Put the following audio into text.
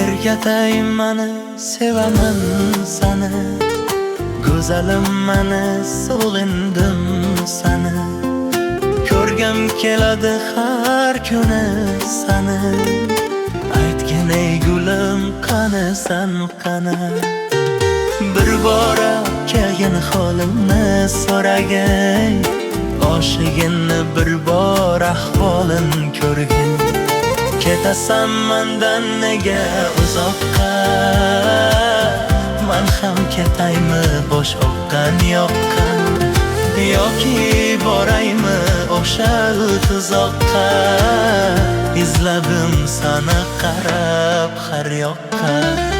Ergatay mani, sevaman sani, go'zalim mani, sog'indim sani. Ko'rgim keladi har kuni sani. Aytgin ey gulim, qanisan qani. Bir bora kelgin holimni so'ragin, oshig'inni bir bor ahvolin ko'rgin. Ketasan mendan nega uzoqqa, men ham ketaymi bosh oqqan yoqqa, yoki boraymi o'sha tuzoqqa. Izladim sana qarab har yoqqa.